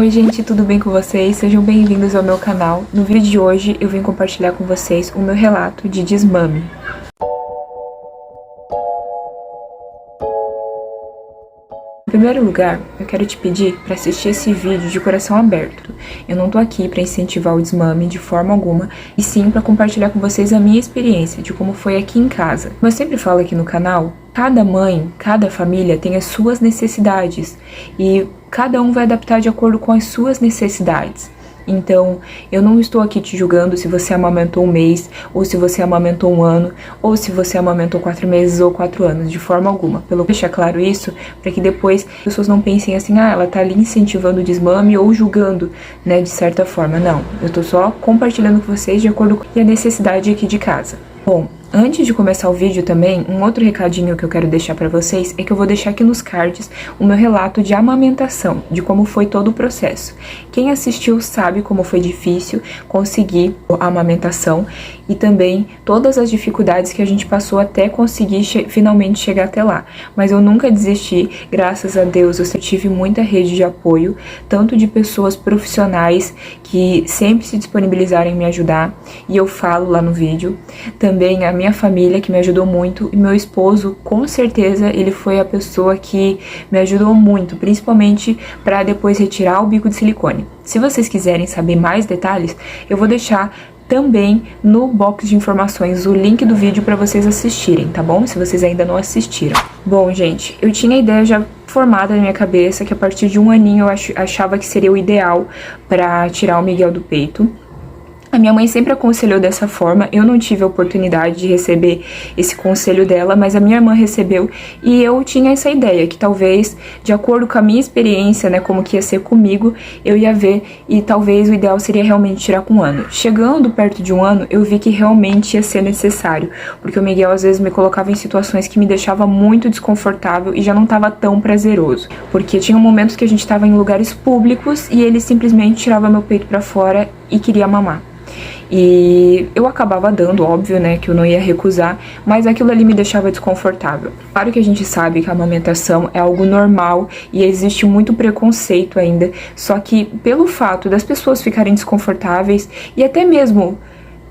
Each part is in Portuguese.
Oi gente, tudo bem com vocês? Sejam bem-vindos ao meu canal. No vídeo de hoje eu vim compartilhar com vocês o meu relato de desmame. Em primeiro lugar, eu quero te pedir para assistir esse vídeo de coração aberto. Eu não tô aqui para incentivar o desmame de forma alguma, e sim para compartilhar com vocês a minha experiência de como foi aqui em casa. Como eu sempre falo aqui no canal, cada mãe, cada família tem as suas necessidades e cada um vai adaptar de acordo com as suas necessidades. Então, eu não estou aqui te julgando se você amamentou 1 mês, ou se você amamentou 1 ano, ou se você amamentou 4 meses ou 4 anos, de forma alguma. Pelo deixar claro isso, para que depois as pessoas não pensem assim, ela tá ali incentivando o desmame ou julgando, né, de certa forma. Não, eu tô só compartilhando com vocês de acordo com a necessidade aqui de casa. Bom, antes de começar o vídeo também, um outro recadinho que eu quero deixar pra vocês é que eu vou deixar aqui nos cards o meu relato de amamentação, de como foi todo o processo. Quem assistiu sabe como foi difícil conseguir a amamentação e também todas as dificuldades que a gente passou até conseguir finalmente chegar até lá. Mas eu nunca desisti, graças a Deus eu tive muita rede de apoio, tanto de pessoas profissionais que sempre se disponibilizaram em me ajudar, e eu falo lá no vídeo. Também a minha família, que me ajudou muito, e meu esposo, com certeza, ele foi a pessoa que me ajudou muito, principalmente para depois retirar o bico de silicone. Se vocês quiserem saber mais detalhes, eu vou deixar também no box de informações o link do vídeo para vocês assistirem, tá bom? Se vocês ainda não assistiram. Bom, gente, eu tinha a ideia já formada na minha cabeça que a partir de 1 aninho eu achava que seria o ideal para tirar o Miguel do peito. A minha mãe sempre aconselhou dessa forma, eu não tive a oportunidade de receber esse conselho dela, mas a minha irmã recebeu e eu tinha essa ideia, que talvez, de acordo com a minha experiência, né, como que ia ser comigo, eu ia ver e talvez o ideal seria realmente tirar com 1 ano. Chegando perto de 1 ano, eu vi que realmente ia ser necessário, porque o Miguel às vezes me colocava em situações que me deixava muito desconfortável e já não estava tão prazeroso, porque tinha momentos que a gente estava em lugares públicos e ele simplesmente tirava meu peito pra fora e queria mamar. E eu acabava dando, óbvio, né, que eu não ia recusar, mas aquilo ali me deixava desconfortável. Claro que a gente sabe que a amamentação é algo normal e existe muito preconceito ainda, só que pelo fato das pessoas ficarem desconfortáveis e até mesmo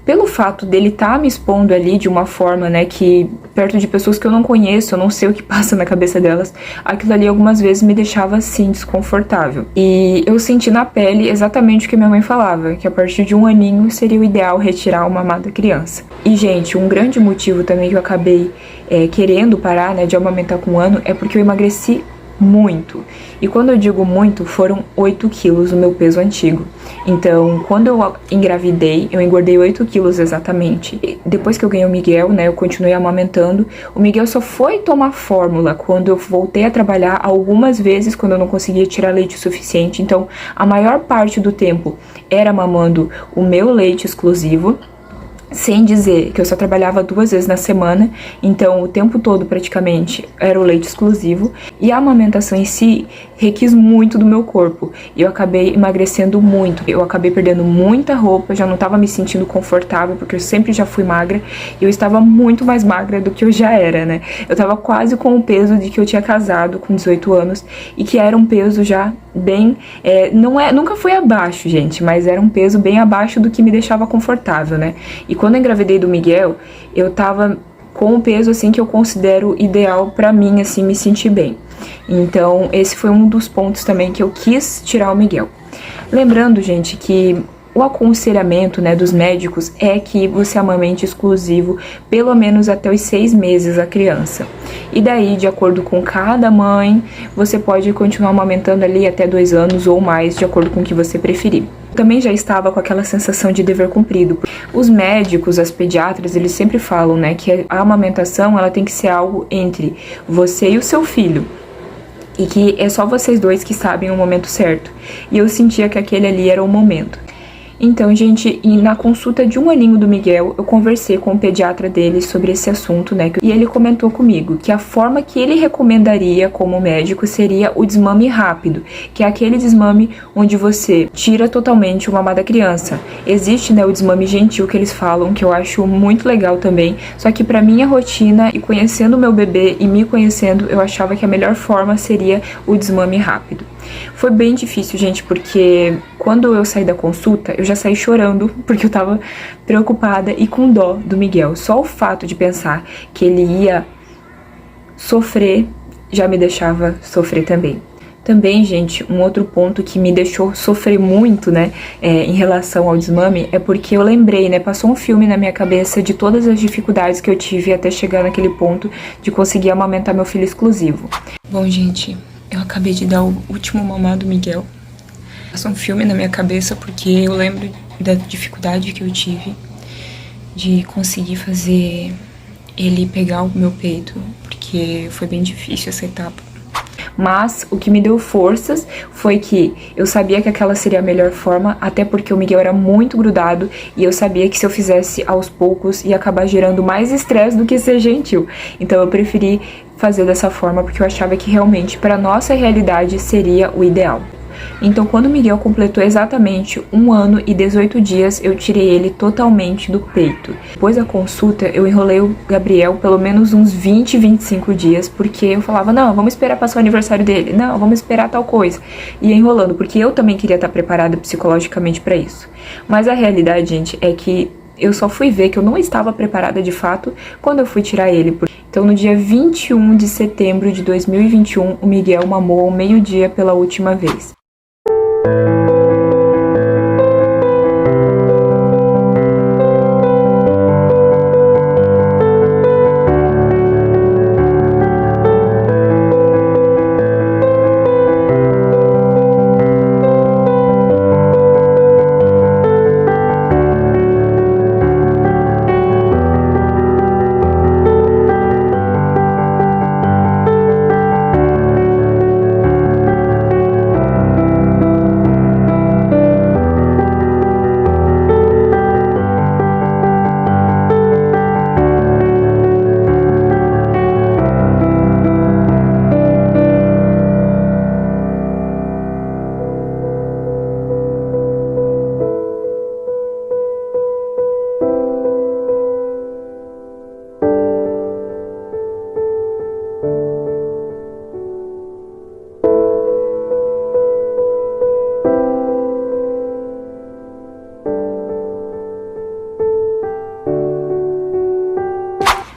pelo fato dele estar me expondo ali de uma forma, né, que perto de pessoas que eu não conheço, eu não sei o que passa na cabeça delas, aquilo ali algumas vezes me deixava assim desconfortável. E eu senti na pele exatamente o que minha mãe falava, que a partir de 1 aninho seria o ideal retirar o mamar da criança. E gente, um grande motivo também que eu acabei querendo parar, né, de amamentar com 1 ano é porque eu emagreci muito. E quando eu digo muito, foram 8 quilos o meu peso antigo. Então, quando eu engravidei, eu engordei 8 quilos exatamente. E depois que eu ganhei o Miguel, né, eu continuei amamentando. O Miguel só foi tomar fórmula quando eu voltei a trabalhar algumas vezes, quando eu não conseguia tirar leite o suficiente. Então, a maior parte do tempo era mamando o meu leite exclusivo. Sem dizer que eu só trabalhava 2 vezes na semana, então o tempo todo praticamente era o leite exclusivo. E a amamentação em si requis muito do meu corpo. E eu acabei emagrecendo muito. Eu acabei perdendo muita roupa, já não estava me sentindo confortável, porque eu sempre já fui magra. E eu estava muito mais magra do que eu já era, né? Eu estava quase com o peso de que eu tinha casado com 18 anos. E que era um peso já bem... nunca foi abaixo, gente, mas era um peso bem abaixo do que me deixava confortável, né? E quando eu engravidei do Miguel, eu tava com o peso, assim, que eu considero ideal pra mim, assim, me sentir bem. Então, esse foi um dos pontos também que eu quis tirar o Miguel. Lembrando, gente, que o aconselhamento, né, dos médicos é que você amamente exclusivo pelo menos até os 6 meses a criança. E daí, de acordo com cada mãe, você pode continuar amamentando ali até 2 anos ou mais, de acordo com o que você preferir. Também já estava com aquela sensação de dever cumprido. Os médicos, as pediatras, eles sempre falam, né, que a amamentação ela tem que ser algo entre você e o seu filho. E que é só vocês dois que sabem o momento certo. E eu sentia que aquele ali era o momento. Então, gente, e na consulta de 1 aninho do Miguel, eu conversei com o pediatra dele sobre esse assunto, né? E ele comentou comigo que a forma que ele recomendaria como médico seria o desmame rápido, que é aquele desmame onde você tira totalmente o mamar da criança. Existe, né, o desmame gentil que eles falam, que eu acho muito legal também, só que pra minha rotina e conhecendo o meu bebê e me conhecendo, eu achava que a melhor forma seria o desmame rápido. Foi bem difícil, gente, porque quando eu saí da consulta, eu já saí chorando, porque eu tava preocupada e com dó do Miguel. Só o fato de pensar que ele ia sofrer já me deixava sofrer também. Também, gente, um outro ponto que me deixou sofrer muito, né, em relação ao desmame, é porque eu lembrei, né, passou um filme na minha cabeça de todas as dificuldades que eu tive até chegar naquele ponto de conseguir amamentar meu filho exclusivo. Bom, gente, eu acabei de dar o último mamar do Miguel. Passou um filme na minha cabeça porque eu lembro da dificuldade que eu tive de conseguir fazer ele pegar o meu peito, porque foi bem difícil essa etapa. Mas o que me deu forças foi que eu sabia que aquela seria a melhor forma, até porque o Miguel era muito grudado e eu sabia que se eu fizesse aos poucos ia acabar gerando mais estresse do que ser gentil. Então eu preferi fazer dessa forma porque eu achava que realmente para nossa realidade seria o ideal. Então, quando o Miguel completou exatamente 1 ano e 18 dias, eu tirei ele totalmente do peito. Depois da consulta, eu enrolei o Gabriel pelo menos uns 20, 25 dias, porque eu falava, não, vamos esperar passar o aniversário dele, não, vamos esperar tal coisa. E ia enrolando, porque eu também queria estar preparada psicologicamente para isso. Mas a realidade, gente, é que eu só fui ver que eu não estava preparada de fato quando eu fui tirar ele. Então, no dia 21 de setembro de 2021, o Miguel mamou ao meio-dia pela última vez.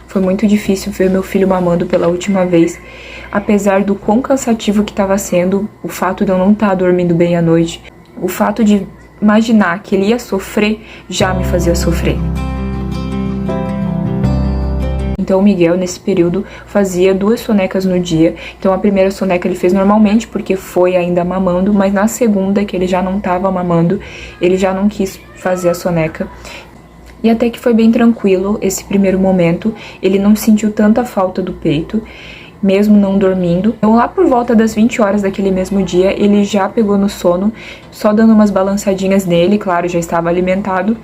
Foi muito difícil ver meu filho mamando pela última vez, apesar do quão cansativo que estava sendo, o fato de eu não estar dormindo bem à noite, o fato de imaginar que ele ia sofrer já me fazia sofrer. Então o Miguel, nesse período, fazia 2 sonecas no dia. Então a primeira soneca ele fez normalmente, porque foi ainda mamando, mas na segunda, que ele já não estava mamando, ele já não quis fazer a soneca. E até que foi bem tranquilo esse primeiro momento, ele não sentiu tanta falta do peito, mesmo não dormindo. Então lá por volta das 20 horas daquele mesmo dia, ele já pegou no sono, só dando umas balançadinhas nele, claro, já estava alimentado.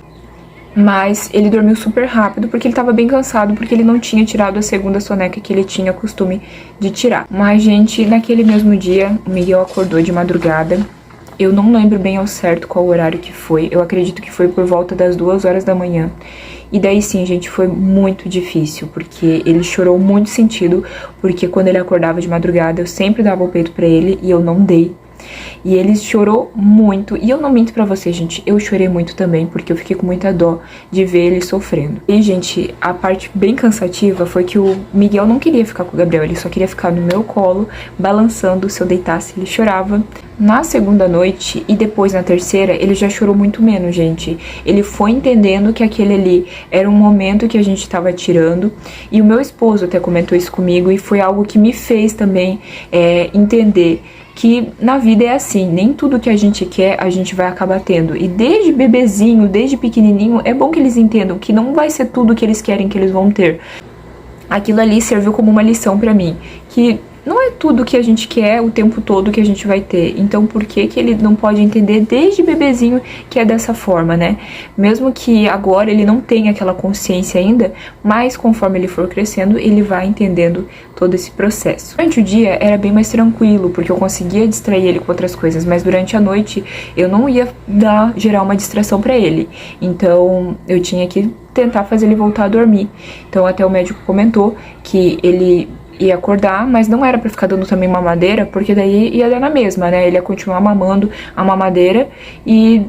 Mas ele dormiu super rápido, porque ele estava bem cansado, porque ele não tinha tirado a segunda soneca que ele tinha costume de tirar. Mas, gente, naquele mesmo dia, o Miguel acordou de madrugada. Eu não lembro bem ao certo qual horário que foi. Eu acredito que foi por volta das 2 horas da manhã. E daí sim, gente, foi muito difícil, porque ele chorou muito sentido, porque quando ele acordava de madrugada, eu sempre dava o peito pra ele e eu não dei. E ele chorou muito, e eu não minto pra vocês, gente, eu chorei muito também, porque eu fiquei com muita dó de ver ele sofrendo. E, gente, a parte bem cansativa foi que o Miguel não queria ficar com o Gabriel, ele só queria ficar no meu colo, balançando. Se eu deitasse, ele chorava. Na segunda noite e depois na terceira, ele já chorou muito menos, gente. Ele foi entendendo que aquele ali era um momento que a gente tava tirando, e o meu esposo até comentou isso comigo, e foi algo que me fez também entender que na vida é assim, nem tudo que a gente quer a gente vai acabar tendo. E desde bebezinho, desde pequenininho, é bom que eles entendam que não vai ser tudo que eles querem que eles vão ter. Aquilo ali serviu como uma lição pra mim, que não é tudo que a gente quer o tempo todo que a gente vai ter. Então por que que ele não pode entender desde bebezinho que é dessa forma, né? Mesmo que agora ele não tenha aquela consciência ainda, mas conforme ele for crescendo, ele vai entendendo todo esse processo. Durante o dia era bem mais tranquilo, porque eu conseguia distrair ele com outras coisas, mas durante a noite eu não ia gerar uma distração pra ele. Então eu tinha que tentar fazer ele voltar a dormir. Então até o médico comentou que ele ia acordar, mas não era pra ficar dando também mamadeira, porque daí ia dar na mesma, né? Ele ia continuar mamando a mamadeira e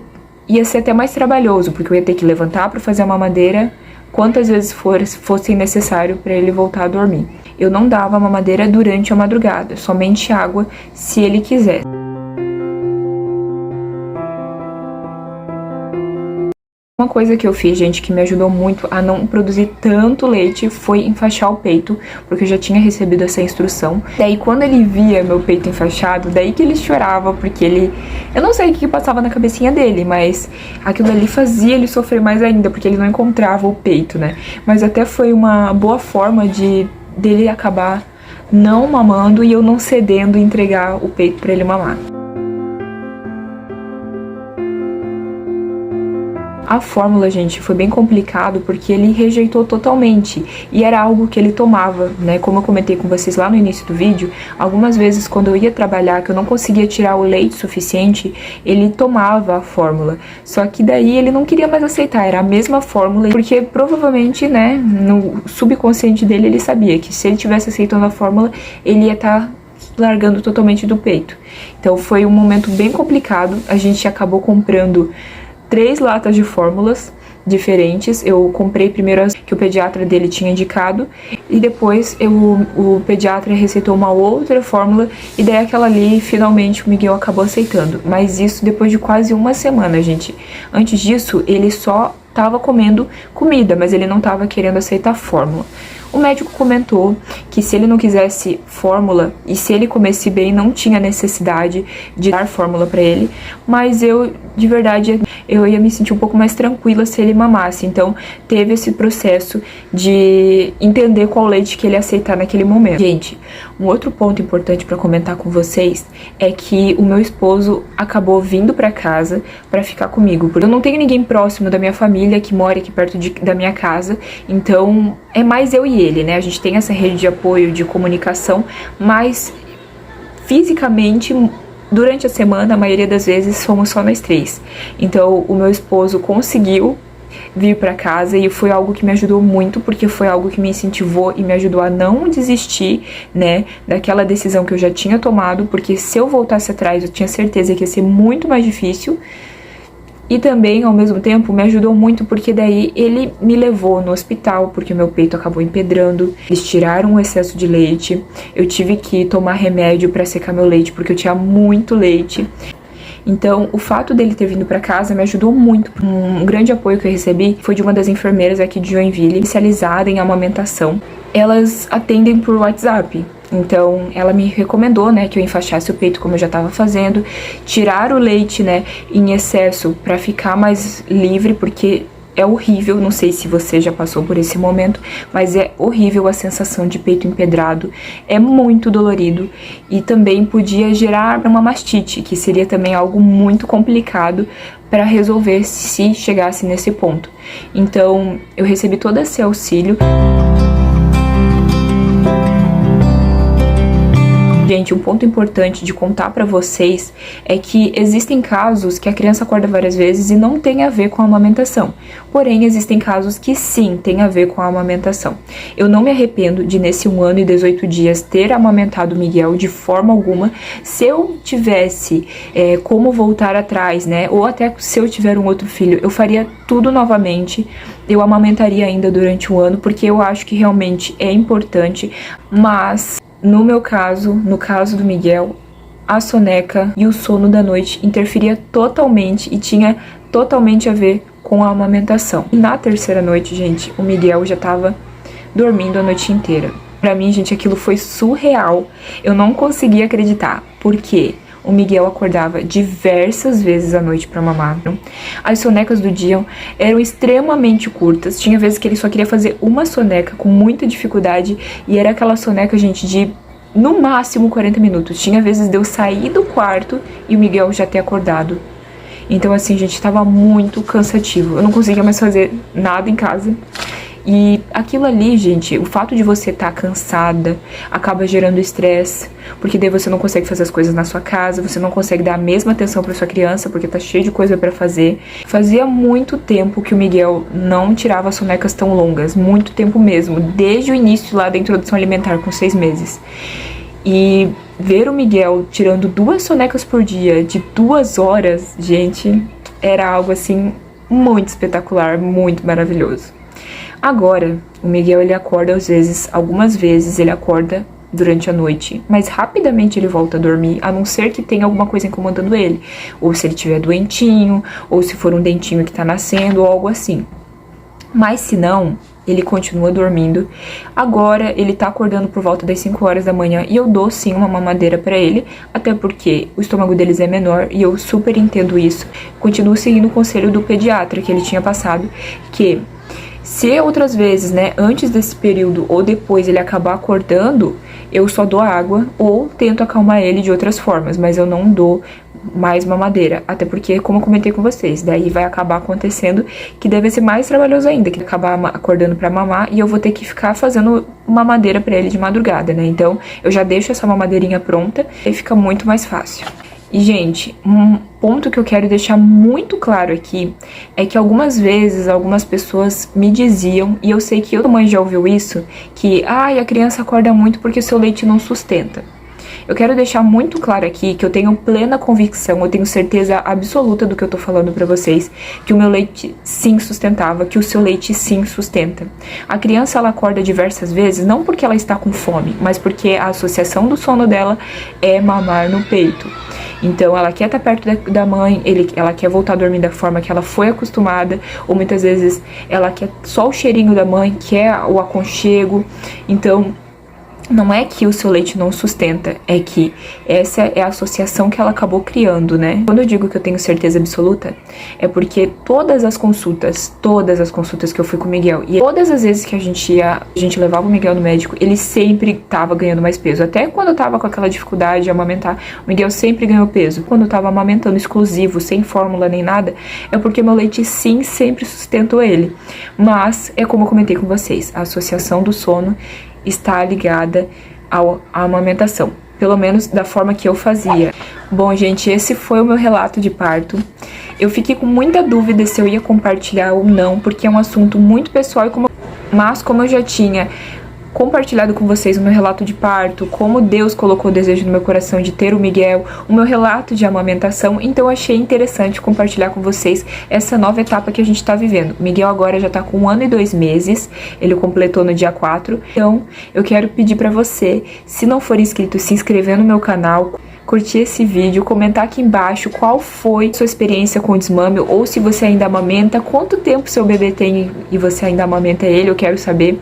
ia ser até mais trabalhoso, porque eu ia ter que levantar pra fazer a mamadeira quantas vezes fosse necessário pra ele voltar a dormir. Eu não dava mamadeira durante a madrugada, somente água se ele quisesse. Uma coisa que eu fiz, gente, que me ajudou muito a não produzir tanto leite foi enfaixar o peito, porque eu já tinha recebido essa instrução. Daí, quando ele via meu peito enfaixado, daí que ele chorava, porque ele... Eu não sei o que passava na cabecinha dele, mas aquilo ali fazia ele sofrer mais ainda, porque ele não encontrava o peito, né? Mas até foi uma boa forma dele acabar não mamando e eu não cedendo e entregar o peito pra ele mamar. A fórmula, gente, foi bem complicado porque ele rejeitou totalmente e era algo que ele tomava, né? Como eu comentei com vocês lá no início do vídeo, algumas vezes quando eu ia trabalhar, que eu não conseguia tirar o leite suficiente, ele tomava a fórmula. Só que daí ele não queria mais aceitar, era a mesma fórmula, porque provavelmente, né, no subconsciente dele ele sabia que se ele tivesse aceitando a fórmula, ele ia estar largando totalmente do peito. Então foi um momento bem complicado, a gente acabou comprando 3 latas de fórmulas diferentes. Eu comprei primeiro as que o pediatra dele tinha indicado e depois o pediatra receitou uma outra fórmula e daí aquela ali finalmente o Miguel acabou aceitando. Mas isso depois de quase uma semana, gente. Antes disso ele só tava comendo comida, mas ele não tava querendo aceitar a fórmula. O médico comentou que se ele não quisesse fórmula e se ele comesse bem, não tinha necessidade de dar fórmula pra ele, mas eu, de verdade, eu ia me sentir um pouco mais tranquila se ele mamasse. Então, teve esse processo de entender qual leite que ele ia aceitar naquele momento. Gente, um outro ponto importante pra comentar com vocês é que o meu esposo acabou vindo pra casa pra ficar comigo, porque eu não tenho ninguém próximo da minha família que mora aqui perto da minha casa, então é mais eu e ele, né? A gente tem essa rede de apoio, de comunicação, mas fisicamente, durante a semana, a maioria das vezes, somos só nós 3. Então, o meu esposo conseguiu vir pra casa e foi algo que me ajudou muito, porque foi algo que me incentivou e me ajudou a não desistir, né, daquela decisão que eu já tinha tomado, porque se eu voltasse atrás, eu tinha certeza que ia ser muito mais difícil. E também, ao mesmo tempo, me ajudou muito porque daí ele me levou no hospital, porque meu peito acabou empedrando. Eles tiraram o excesso de leite. Eu tive que tomar remédio pra secar meu leite, porque eu tinha muito leite. Então, o fato dele ter vindo pra casa me ajudou muito. Um grande apoio que eu recebi foi de uma das enfermeiras aqui de Joinville, especializada em amamentação. Elas atendem por WhatsApp. Então, ela me recomendou, né, que eu enfaixasse o peito como eu já estava fazendo, tirar o leite, né, em excesso para ficar mais livre, porque é horrível, não sei se você já passou por esse momento, mas é horrível a sensação de peito empedrado, é muito dolorido e também podia gerar uma mastite, que seria também algo muito complicado para resolver se chegasse nesse ponto. Então, eu recebi todo esse auxílio. Gente, um ponto importante de contar pra vocês é que existem casos que a criança acorda várias vezes e não tem a ver com a amamentação. Porém, existem casos que sim tem a ver com a amamentação. Eu não me arrependo de, nesse 1 ano e 18 dias, ter amamentado o Miguel de forma alguma. Se eu tivesse como voltar atrás, né, ou até se eu tiver um outro filho, eu faria tudo novamente. Eu amamentaria ainda durante 1 ano, porque eu acho que realmente é importante, mas no meu caso, no caso do Miguel, a soneca e o sono da noite interferia totalmente e tinha totalmente a ver com a amamentação. E na 3ª noite, gente, o Miguel já tava dormindo a noite inteira. Pra mim, gente, aquilo foi surreal. Eu não conseguia acreditar. Por quê? O Miguel acordava diversas vezes à noite para mamar. As sonecas do dia eram extremamente curtas. Tinha vezes que ele só queria fazer uma soneca com muita dificuldade e era aquela soneca, gente, de no máximo 40 minutos. Tinha vezes de eu sair do quarto e o Miguel já ter acordado. Então, assim, gente, tava muito cansativo. Eu não conseguia mais fazer nada em casa. E aquilo ali, gente, o fato de você estar cansada acaba gerando estresse, porque daí você não consegue fazer as coisas na sua casa, você não consegue dar a mesma atenção para sua criança, porque tá cheio de coisa para fazer. Fazia muito tempo que o Miguel não tirava sonecas tão longas, muito tempo mesmo, desde o início lá da introdução alimentar, com 6 meses. E ver o Miguel tirando 2 sonecas por dia, de 2 horas, gente, era algo assim muito espetacular, muito maravilhoso. Agora, o Miguel ele acorda às vezes, algumas vezes ele acorda durante a noite, mas rapidamente ele volta a dormir, a não ser que tenha alguma coisa incomodando ele, ou se ele estiver doentinho, ou se for um dentinho que tá nascendo, ou algo assim. Mas se não, ele continua dormindo. Agora ele tá acordando por volta das 5 horas da manhã e eu dou sim uma mamadeira pra ele, até porque o estômago deles é menor e eu super entendo isso. Continuo seguindo o conselho do pediatra que ele tinha passado, que se outras vezes, né, antes desse período ou depois ele acabar acordando, eu só dou água ou tento acalmar ele de outras formas, mas eu não dou mais mamadeira, até porque, como eu comentei com vocês, daí vai acabar acontecendo que deve ser mais trabalhoso ainda, que acabar acordando pra mamar e eu vou ter que ficar fazendo mamadeira pra ele de madrugada, né? Então, eu já deixo essa mamadeirinha pronta e fica muito mais fácil. E, gente, um ponto que eu quero deixar muito claro aqui é que algumas vezes algumas pessoas me diziam, e eu sei que eu mãe já ouviu isso, que a criança acorda muito porque o seu leite não sustenta. Eu quero deixar muito claro aqui que eu tenho plena convicção, eu tenho certeza absoluta do que eu tô falando pra vocês, que o meu leite sim sustentava, que o seu leite sim sustenta. A criança ela acorda diversas vezes, não porque ela está com fome, mas porque a associação do sono dela é mamar no peito. Então ela quer estar perto da mãe, ela quer voltar a dormir da forma que ela foi acostumada, ou muitas vezes ela quer só o cheirinho da mãe, quer o aconchego. Então não é que o seu leite não sustenta, é que essa é a associação que ela acabou criando, né? Quando eu digo que eu tenho certeza absoluta, é porque todas as consultas que eu fui com o Miguel, e todas as vezes que a gente levava o Miguel no médico, ele sempre tava ganhando mais peso. Até quando eu tava com aquela dificuldade de amamentar, o Miguel sempre ganhou peso. Quando eu tava amamentando exclusivo, sem fórmula nem nada, é porque meu leite sim sempre sustentou ele. Mas, é como eu comentei com vocês, a associação do sono está ligada à amamentação, pelo menos da forma que eu fazia. Bom, gente, esse foi o meu relato de parto. Eu fiquei com muita dúvida se eu ia compartilhar ou não, porque é um assunto muito pessoal, mas como eu já tinha compartilhado com vocês o meu relato de parto, como Deus colocou o desejo no meu coração de ter o Miguel, o meu relato de amamentação, então eu achei interessante compartilhar com vocês essa nova etapa que a gente tá vivendo. O Miguel agora já tá com 1 ano e 2 meses, ele completou no dia 4, então eu quero pedir pra você, se não for inscrito, se inscrever no meu canal, curtir esse vídeo, comentar aqui embaixo qual foi a sua experiência com o desmame, ou se você ainda amamenta, quanto tempo seu bebê tem e você ainda amamenta ele, eu quero saber.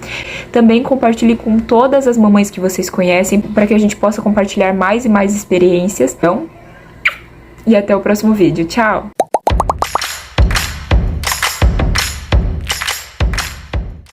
Também compartilhe com todas as mamães que vocês conhecem, para que a gente possa compartilhar mais e mais experiências. Então, e até o próximo vídeo. Tchau!